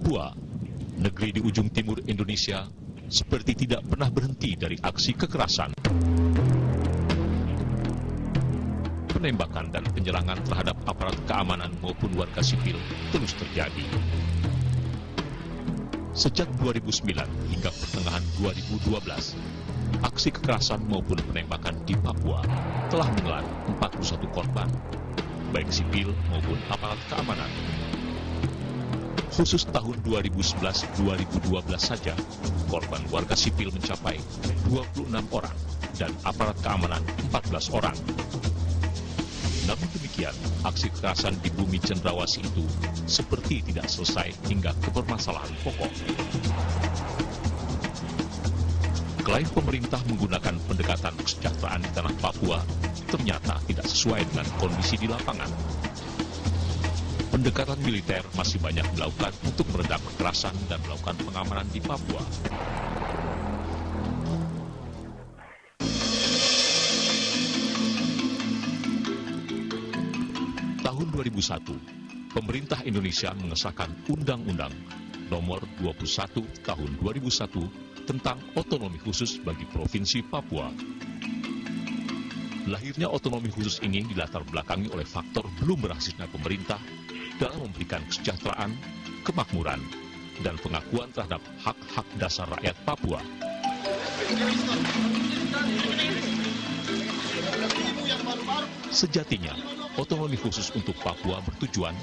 Papua, negeri di ujung timur Indonesia, seperti tidak pernah berhenti dari aksi kekerasan, penembakan dan penyerangan terhadap aparat keamanan maupun warga sipil terus terjadi. Sejak 2009 hingga pertengahan 2012, aksi kekerasan maupun penembakan di Papua telah menelan 41 korban, baik sipil maupun aparat keamanan. Khusus tahun 2011-2012 saja, korban warga sipil mencapai 26 orang dan aparat keamanan 14 orang. Namun demikian, aksi kekerasan di bumi Cendrawasih itu seperti tidak selesai hingga ke permasalahan pokok. Klaim pemerintah menggunakan pendekatan kesejahteraan di tanah Papua ternyata tidak sesuai dengan kondisi di lapangan. Pendekatan militer masih banyak dilakukan untuk meredam kekerasan dan melakukan pengamanan di Papua. Tahun 2001, pemerintah Indonesia mengesahkan Undang-Undang Nomor 21 Tahun 2001 tentang otonomi khusus bagi Provinsi Papua. Lahirnya otonomi khusus ini dilatar belakangi oleh faktor belum berhasilnya pemerintah dalam memberikan kesejahteraan, kemakmuran, dan pengakuan terhadap hak-hak dasar rakyat Papua. Sejatinya, otonomi khusus untuk Papua bertujuan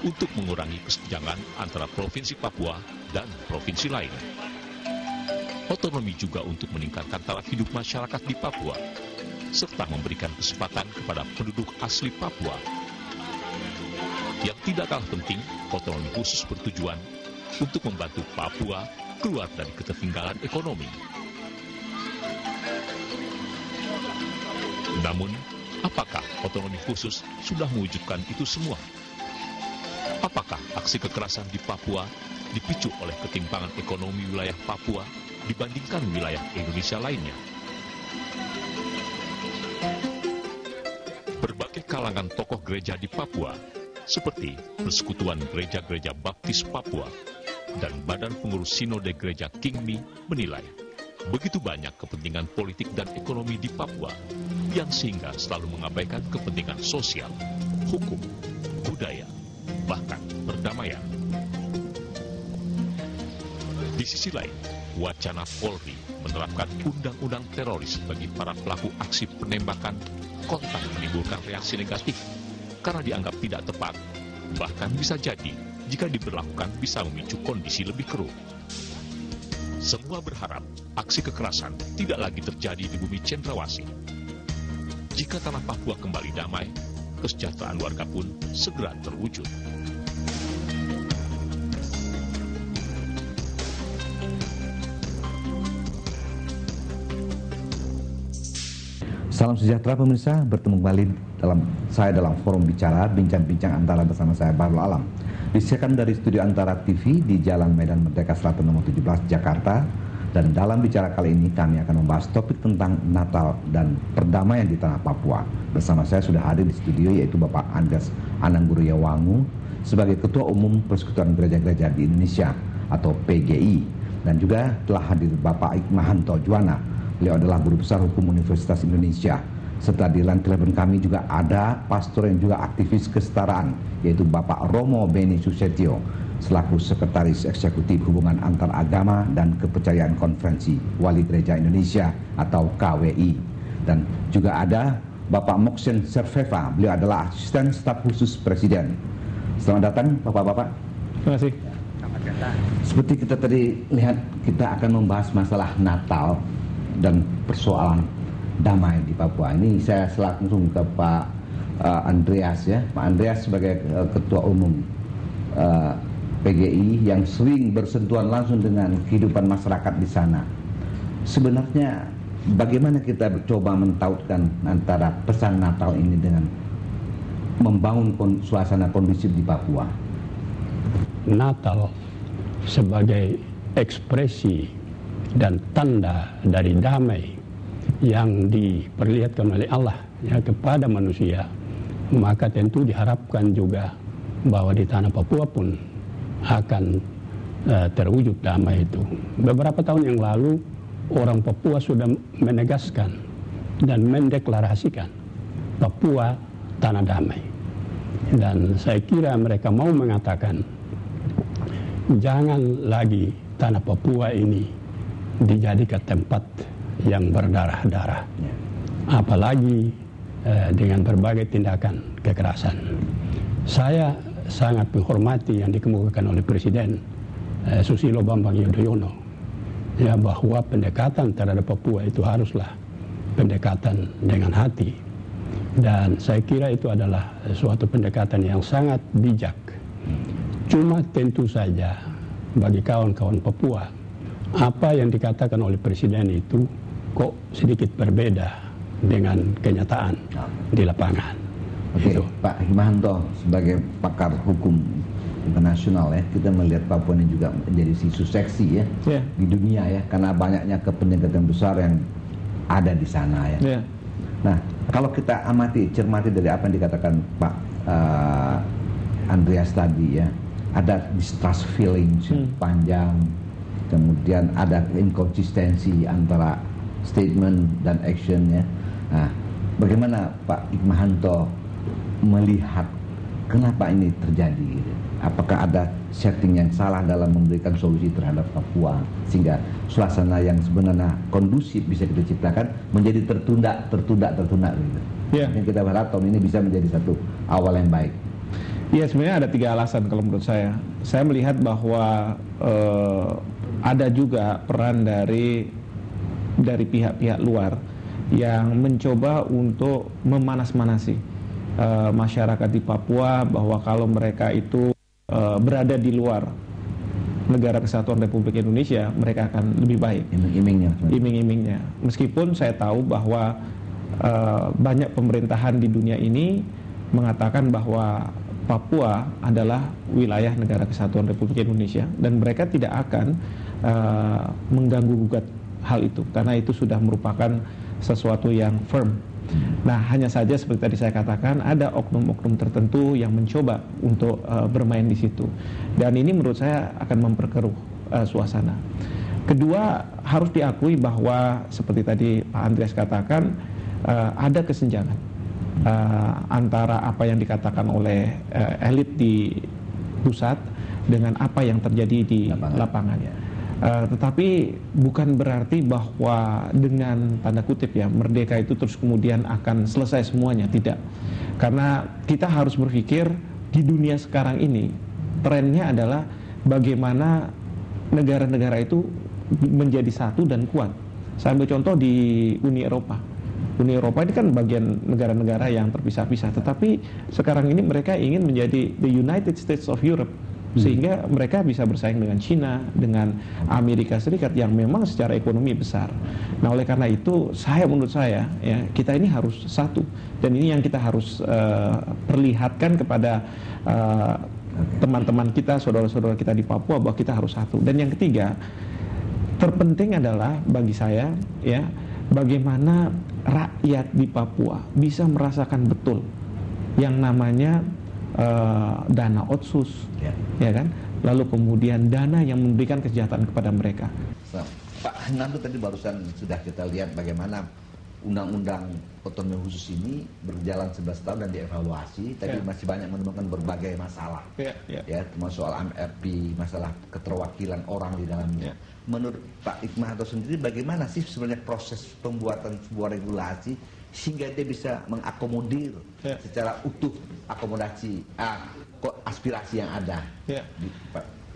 untuk mengurangi kesenjangan antara Provinsi Papua dan provinsi lain. Otonomi juga untuk meningkatkan taraf hidup masyarakat di Papua, serta memberikan kesempatan kepada penduduk asli Papua. Yang tidak kalah penting, otonomi khusus bertujuan untuk membantu Papua keluar dari ketertinggalan ekonomi. Namun, apakah otonomi khusus sudah mewujudkan itu semua? Apakah aksi kekerasan di Papua dipicu oleh ketimpangan ekonomi wilayah Papua dibandingkan wilayah Indonesia lainnya? Berbagai kalangan tokoh gereja di Papua, seperti Persekutuan Gereja-Gereja Baptis Papua dan Badan Pengurus Sinode Gereja Kingmi menilai begitu banyak kepentingan politik dan ekonomi di Papua yang sehingga selalu mengabaikan kepentingan sosial, hukum, budaya, bahkan perdamaian. Di sisi lain, wacana Polri menerapkan undang-undang teroris bagi para pelaku aksi penembakan kontan menimbulkan reaksi negatif karena dianggap tidak tepat, bahkan bisa jadi jika diberlakukan bisa memicu kondisi lebih keruh. Semua berharap aksi kekerasan tidak lagi terjadi di bumi Cendrawasih. Jika tanah Papua kembali damai, kesejahteraan warga pun segera terwujud. Salam sejahtera pemirsa, bertemu kembali dalam forum bicara bincang-bincang antara bersama saya Bahrul Alam. Disiarkan dari studio Antara TV di Jalan Medan Merdeka Selatan nomor 17 Jakarta. Dan dalam bicara kali ini kami akan membahas topik tentang Natal dan perdamaian di tanah Papua. Bersama saya sudah hadir di studio yaitu Bapak Andreas Anangguru-Yawangu sebagai Ketua Umum Persekutuan Gereja-Gereja di Indonesia atau PGI. Dan juga telah hadir Bapak Hikmahanto Juwana. Beliau adalah Guru Besar Hukum Universitas Indonesia. Serta di line telepon kami juga ada pastor yang juga aktivis kesetaraan, yaitu Bapak Romo Beni Susetio, selaku Sekretaris Eksekutif Hubungan Antar Agama dan Kepercayaan Konferensi Wali Gereja Indonesia atau KWI. Dan juga ada Bapak Moksen Serveva, beliau adalah Asisten Staf Khusus Presiden. Selamat datang Bapak-Bapak. Terima kasih. Seperti kita tadi lihat, kita akan membahas masalah Natal dan persoalan damai di Papua. Ini saya langsung ke Pak Andreas ya. Pak Andreas sebagai Ketua Umum PGI yang sering bersentuhan langsung dengan kehidupan masyarakat di sana. Sebenarnya bagaimana kita coba mentautkan antara pesan Natal ini dengan membangun suasana kondusif di Papua? Natal sebagai ekspresi dan tanda dari damai yang diperlihatkan oleh Allah ya, kepada manusia, maka tentu diharapkan juga bahwa di tanah Papua pun akan terwujud damai itu. Beberapa tahun yang lalu orang Papua sudah menegaskan dan mendeklarasikan Papua tanah damai. Dan saya kira mereka mau mengatakan jangan lagi tanah Papua ini dijadikan tempat yang berdarah-darah, apalagi dengan berbagai tindakan kekerasan. Saya sangat menghormati yang dikemukakan oleh Presiden Susilo Bambang Yudhoyono, ya, bahwa pendekatan terhadap Papua itu haruslah pendekatan dengan hati, dan saya kira itu adalah suatu pendekatan yang sangat bijak. Cuma tentu saja bagi kawan-kawan Papua, apa yang dikatakan oleh Presiden itu kok sedikit berbeda dengan kenyataan di lapangan. Oke, Pak Hikmahanto, sebagai pakar hukum internasional ya, kita melihat Papua ini juga menjadi isu seksi ya, di dunia ya, karena banyaknya kepentingan besar yang ada di sana ya. Nah, kalau kita cermati dari apa yang dikatakan Pak Andreas tadi ya, ada distrust feeling panjang, kemudian ada inkonsistensi antara statement dan action ya. Nah, bagaimana Pak Hikmahanto melihat kenapa ini terjadi? Apakah ada setting yang salah dalam memberikan solusi terhadap Papua sehingga suasana yang sebenarnya kondusif bisa kita ciptakan menjadi tertunda gitu. Yang kita berharap tahun ini bisa menjadi satu awal yang baik. Iya, sebenarnya ada 3 alasan kalau menurut saya. Saya melihat bahwa ada juga peran dari pihak-pihak luar yang mencoba untuk memanas-manasi masyarakat di Papua, bahwa kalau mereka itu berada di luar Negara Kesatuan Republik Indonesia, mereka akan lebih baik. Iming-imingnya. Meskipun saya tahu bahwa banyak pemerintahan di dunia ini mengatakan bahwa Papua adalah wilayah Negara Kesatuan Republik Indonesia, dan mereka tidak akan mengganggu-gugat hal itu, karena itu sudah merupakan sesuatu yang firm. Nah, hanya saja seperti tadi saya katakan, ada oknum-oknum tertentu yang mencoba untuk bermain di situ, dan ini menurut saya akan memperkeruh suasana. Kedua, harus diakui bahwa seperti tadi Pak Andreas katakan, ada kesenjangan antara apa yang dikatakan oleh elit di pusat dengan apa yang terjadi di lapangan. Tetapi bukan berarti bahwa dengan tanda kutip ya, merdeka itu terus kemudian akan selesai semuanya, tidak. Karena kita harus berpikir di dunia sekarang ini trennya adalah bagaimana negara-negara itu menjadi satu dan kuat. Saya ambil contoh di Uni Eropa. Uni Eropa ini kan bagian negara-negara yang terpisah-pisah, tetapi sekarang ini mereka ingin menjadi the United States of Europe, sehingga mereka bisa bersaing dengan China, dengan Amerika Serikat yang memang secara ekonomi besar. Nah, oleh karena itu menurut saya ya, kita ini harus satu, dan ini yang kita harus perlihatkan kepada teman-teman kita, saudara-saudara kita di Papua, bahwa kita harus satu. Dan yang ketiga, terpenting adalah bagi saya ya, bagaimana rakyat di Papua bisa merasakan betul yang namanya dana otsus, ya kan? Lalu kemudian dana yang memberikan kesejahteraan kepada mereka. Pak Hikmahanto tadi barusan sudah kita lihat bagaimana undang-undang otonomi khusus ini berjalan 11 tahun dan dievaluasi. Tadi masih banyak menemukan berbagai masalah, ya, termasuk soal MRP, masalah keterwakilan orang di dalamnya. Menurut Pak Hikmahanto sendiri, bagaimana sih sebenarnya proses pembuatan sebuah regulasi sehingga dia bisa mengakomodir secara utuh aspirasi yang ada?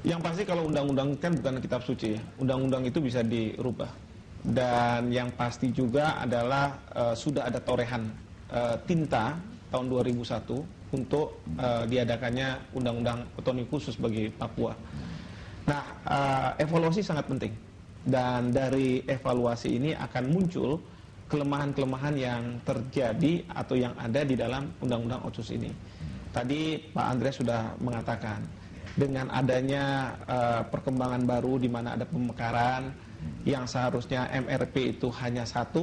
Yang pasti kalau undang-undang kan bukan kitab suci ya. Undang-undang itu bisa dirubah. Dan yang pasti juga adalah sudah ada torehan tinta tahun 2001 untuk diadakannya undang-undang otonomi khusus bagi Papua. Nah, evaluasi sangat penting. Dan dari evaluasi ini akan muncul kelemahan-kelemahan yang terjadi atau yang ada di dalam undang-undang otsus ini. Tadi Pak Andreas sudah mengatakan, dengan adanya perkembangan baru di mana ada pemekaran yang seharusnya MRP itu hanya 1,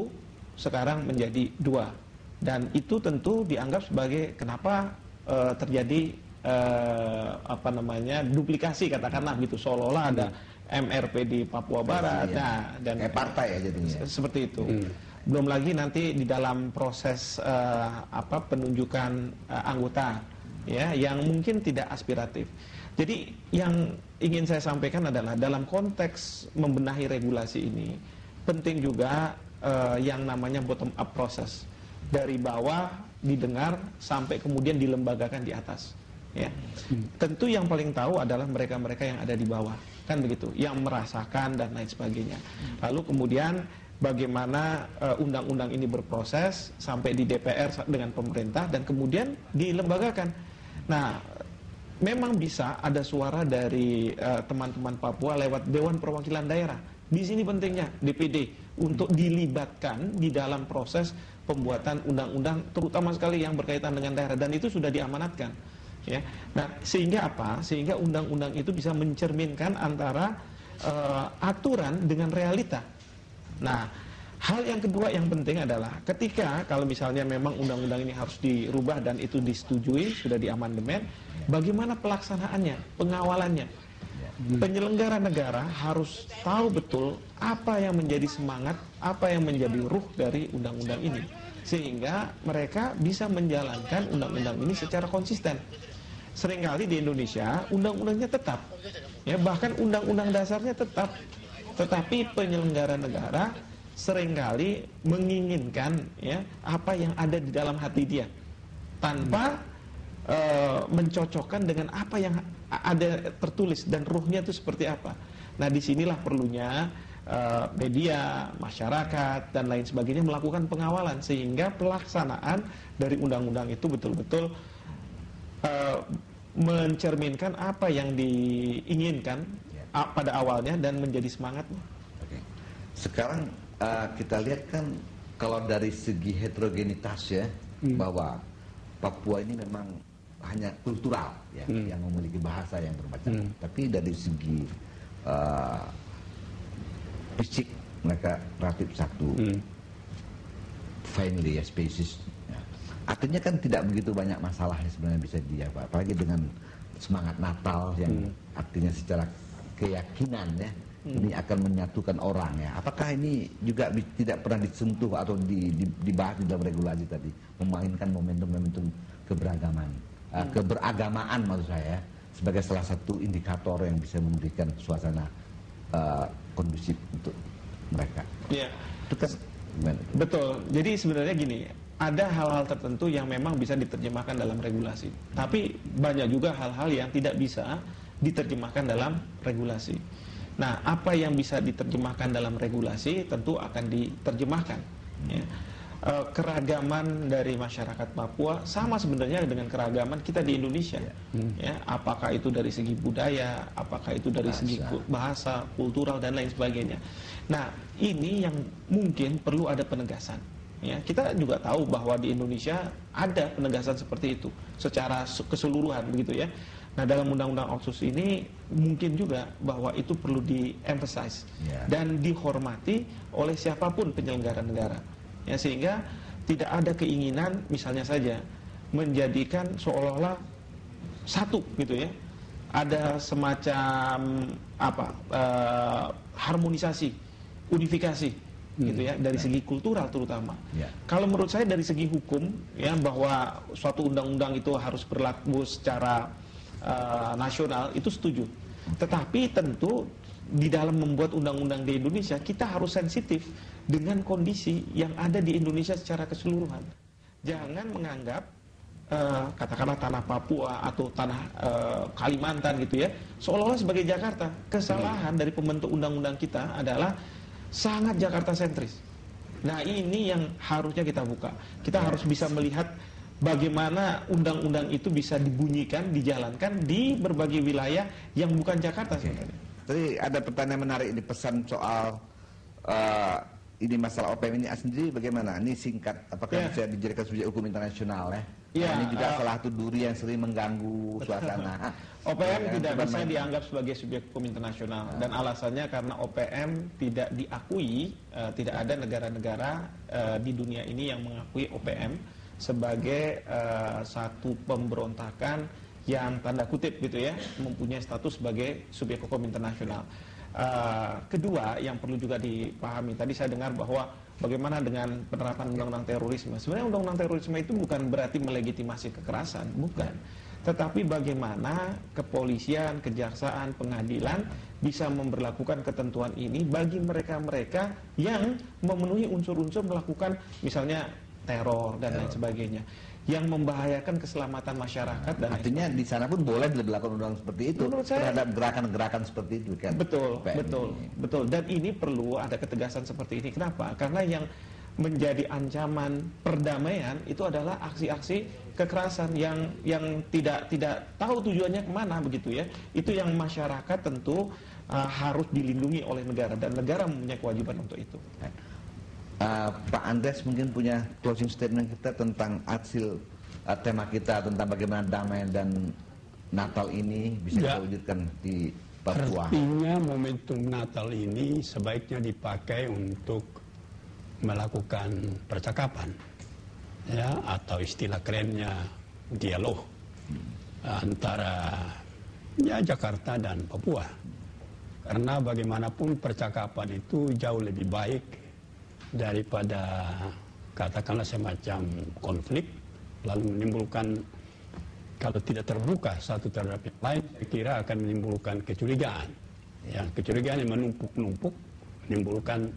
sekarang menjadi 2. Dan itu tentu dianggap sebagai kenapa terjadi duplikasi katakanlah gitu, seolah-olah ada MRP di Papua Barat, dan kayak partai ya jadinya. Seperti itu. Belum lagi nanti di dalam proses penunjukan anggota, ya, yang mungkin tidak aspiratif. Jadi yang ingin saya sampaikan adalah dalam konteks membenahi regulasi ini penting juga yang namanya bottom up proses, dari bawah didengar sampai kemudian dilembagakan di atas. Ya, tentu yang paling tahu adalah mereka-mereka yang ada di bawah, kan begitu, yang merasakan dan lain sebagainya. Lalu kemudian bagaimana undang-undang ini berproses sampai di DPR dengan pemerintah dan kemudian dilembagakan. Nah, memang bisa ada suara dari teman-teman Papua lewat Dewan Perwakilan Daerah. Di sini pentingnya DPD untuk dilibatkan di dalam proses pembuatan undang-undang, terutama sekali yang berkaitan dengan daerah, dan itu sudah diamanatkan. Ya, nah sehingga apa? Sehingga undang-undang itu bisa mencerminkan antara aturan dengan realita. Nah, hal yang kedua yang penting adalah ketika kalau misalnya memang undang-undang ini harus dirubah dan itu disetujui, sudah diamandemen, bagaimana pelaksanaannya, pengawalannya? Penyelenggara negara harus tahu betul apa yang menjadi semangat, apa yang menjadi ruh dari undang-undang ini, sehingga mereka bisa menjalankan undang-undang ini secara konsisten. Seringkali di Indonesia undang-undangnya tetap, ya, bahkan undang-undang dasarnya tetap, tetapi penyelenggara negara seringkali menginginkan, ya, apa yang ada di dalam hati dia tanpa mencocokkan dengan apa yang ada tertulis dan ruhnya itu seperti apa. Nah, disinilah perlunya media, masyarakat dan lain sebagainya melakukan pengawalan sehingga pelaksanaan dari undang-undang itu betul-betul mencerminkan apa yang diinginkan pada awalnya dan menjadi semangatnya. Oke. Sekarang kita lihat kan kalau dari segi heterogenitas ya, bahwa Papua ini memang hanya kultural ya, yang memiliki bahasa yang bermacam. Tapi dari segi fisik mereka relatif satu, family ya, species. Ya. Artinya kan tidak begitu banyak masalah yang sebenarnya bisa apalagi dengan semangat Natal yang artinya secara keyakinan ya, ini akan menyatukan orang ya. Apakah ini juga tidak pernah disentuh atau dibahas di dalam regulasi tadi, memainkan momentum-momentum keberagaman? Keberagamaan maksud saya sebagai salah satu indikator yang bisa memberikan suasana kondusif untuk mereka. Iya, Itu kan gimana? betul. Jadi sebenarnya gini, ada hal-hal tertentu yang memang bisa diterjemahkan dalam regulasi, tapi banyak juga hal-hal yang tidak bisa diterjemahkan dalam regulasi. Nah, apa yang bisa diterjemahkan dalam regulasi tentu akan diterjemahkan. Ya. Keragaman dari masyarakat Papua sama sebenarnya dengan keragaman kita di Indonesia. Ya, apakah itu dari segi budaya, apakah itu dari segi bahasa, kultural dan lain sebagainya. Nah, ini yang mungkin perlu ada penegasan. Ya, kita juga tahu bahwa di Indonesia ada penegasan seperti itu secara keseluruhan begitu ya. Nah, dalam Undang-Undang Otsus ini mungkin juga bahwa itu perlu di-emphasize dan dihormati oleh siapapun penyelenggara negara. Ya, sehingga tidak ada keinginan misalnya saja menjadikan seolah-olah satu gitu ya. Ada semacam harmonisasi, unifikasi gitu ya dari segi kultural terutama. Kalau menurut saya dari segi hukum ya, bahwa suatu undang-undang itu harus berlaku secara nasional, itu setuju. Tetapi tentu di dalam membuat undang-undang di Indonesia kita harus sensitif dengan kondisi yang ada di Indonesia secara keseluruhan. Jangan menganggap katakanlah tanah Papua atau tanah Kalimantan gitu ya seolah-olah sebagai Jakarta. Kesalahan dari pembentuk undang-undang kita adalah sangat Jakarta sentris. Nah, ini yang harusnya kita buka. Kita harus bisa melihat bagaimana undang-undang itu bisa dibunyikan, dijalankan di berbagai wilayah yang bukan Jakarta sebenarnya. Tadi ada pertanyaan menarik ini, pesan soal ini masalah OPM ini sendiri bagaimana? Ini singkat, apakah bisa dijadikan subjek hukum internasional ya? Ini juga salah satu duri yang sering mengganggu suasana. OPM tidak bisa dianggap sebagai subjek hukum internasional dan alasannya karena OPM tidak diakui, tidak ada negara-negara di dunia ini yang mengakui OPM sebagai satu pemberontakan yang tanda kutip gitu ya mempunyai status sebagai subjek hukum internasional. Kedua yang perlu juga dipahami, tadi saya dengar bahwa bagaimana dengan penerapan undang-undang terorisme. Sebenarnya undang-undang terorisme itu bukan berarti melegitimasi kekerasan, bukan. Tetapi bagaimana kepolisian, kejaksaan, pengadilan bisa memberlakukan ketentuan ini bagi mereka-mereka yang memenuhi unsur-unsur melakukan misalnya teror dan lain sebagainya, yang membahayakan keselamatan masyarakat dan artinya di sana pun boleh dilakukan undang seperti itu terhadap gerakan-gerakan seperti itu kan. Betul. Dan ini perlu ada ketegasan seperti ini. Kenapa? Karena yang menjadi ancaman perdamaian itu adalah aksi-aksi kekerasan yang tidak tahu tujuannya kemana begitu ya. Itu yang masyarakat tentu harus dilindungi oleh negara dan negara mempunyai kewajiban untuk itu. Pak Andres mungkin punya closing statement kita tentang hasil tema kita tentang bagaimana damai dan Natal ini bisa diwujudkan di Papua. Artinya momentum Natal ini sebaiknya dipakai untuk melakukan percakapan, ya, atau istilah kerennya dialog antara Jakarta dan Papua. Karena bagaimanapun percakapan itu jauh lebih baik daripada katakanlah semacam konflik lalu menimbulkan, kalau tidak terbuka satu terhadap yang lain, saya kira akan menimbulkan kecurigaan. Ya, kecurigaan yang menumpuk-numpuk menimbulkan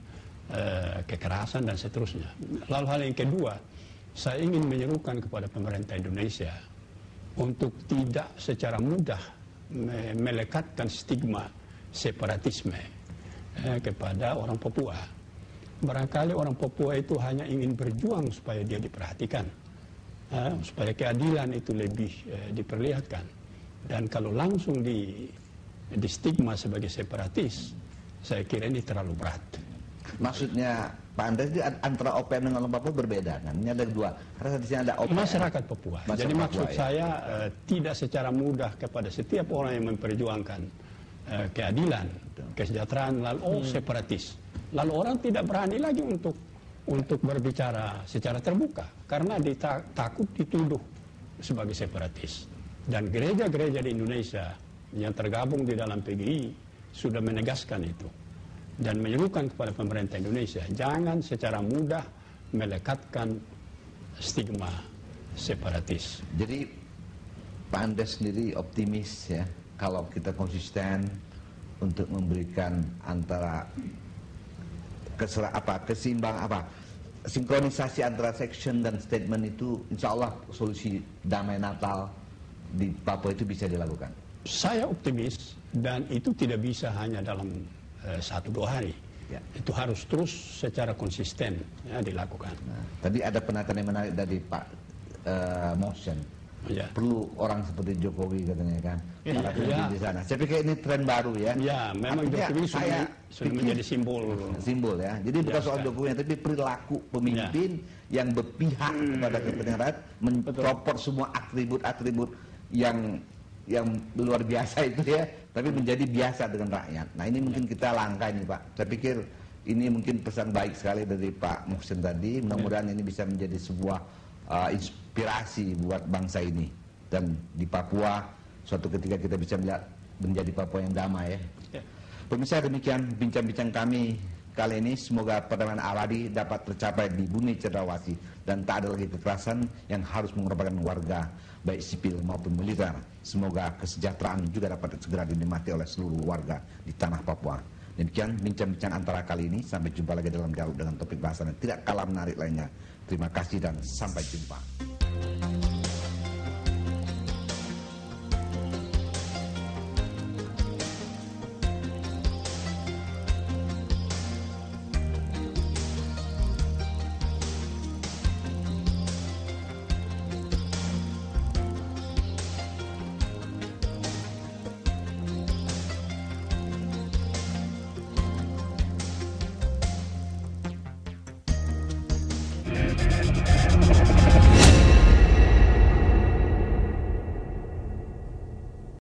kekerasan dan seterusnya. Lalu hal yang kedua, saya ingin menyerukan kepada pemerintah Indonesia untuk tidak secara mudah melekatkan stigma separatisme kepada orang Papua. Barangkali orang Papua itu hanya ingin berjuang supaya dia diperhatikan, supaya keadilan itu lebih diperlihatkan. Dan kalau langsung di stigma sebagai separatis, saya kira ini terlalu berat. Maksudnya Pak Andres itu antara OPM dengan orang Papua berbeda kan? Ini ada dua. Karena di sini ada OPM. Masyarakat Papua. Jadi maksud saya tidak secara mudah kepada setiap orang yang memperjuangkan keadilan, kesejahteraan, lalu separatis. Lalu orang tidak berani lagi untuk berbicara secara terbuka karena takut dituduh sebagai separatis. Dan gereja-gereja di Indonesia yang tergabung di dalam PGI sudah menegaskan itu dan menyerukan kepada pemerintah Indonesia jangan secara mudah melekatkan stigma separatis. Jadi Pak Andres sendiri optimis ya kalau kita konsisten untuk memberikan antara sinkronisasi antara section dan statement itu, insya Allah solusi damai Natal di Papua itu bisa dilakukan. Saya optimis dan itu tidak bisa hanya dalam 1-2 hari. Ya. Itu harus terus secara konsisten ya, dilakukan. Nah, tadi ada pernyataan yang menarik dari Pak Motion. Ya. Perlu orang seperti Jokowi katanya kan, para pemimpin di sana. Saya pikir ini tren baru ya. Ya, memang Jokowi sudah menjadi simbol ya. Jadi bukan soal Jokowi, tapi perilaku pemimpin yang berpihak kepada kepentingan rakyat, mencopot semua atribut-atribut yang luar biasa itu ya, tapi menjadi biasa dengan rakyat. Nah ini mungkin kita langkah ini Pak. Saya pikir ini mungkin pesan baik sekali dari Pak Muhsin tadi. Mudah-mudahan ini bisa menjadi sebuah inspirasi buat bangsa ini. Dan di Papua suatu ketika kita bisa menjadi Papua yang damai ya. Pemirsa, demikian bincang-bincang kami kali ini. Semoga perdamaian abadi dapat tercapai di bumi Cendrawasih dan tak ada lagi kekerasan yang harus mengorbankan warga baik sipil maupun militer. Semoga kesejahteraan juga dapat segera dinikmati oleh seluruh warga di tanah Papua. Demikian bincang-bincang antara kali ini. Sampai jumpa lagi dalam dialog dengan topik bahasan yang tidak kalah menarik lainnya. Terima kasih dan sampai jumpa.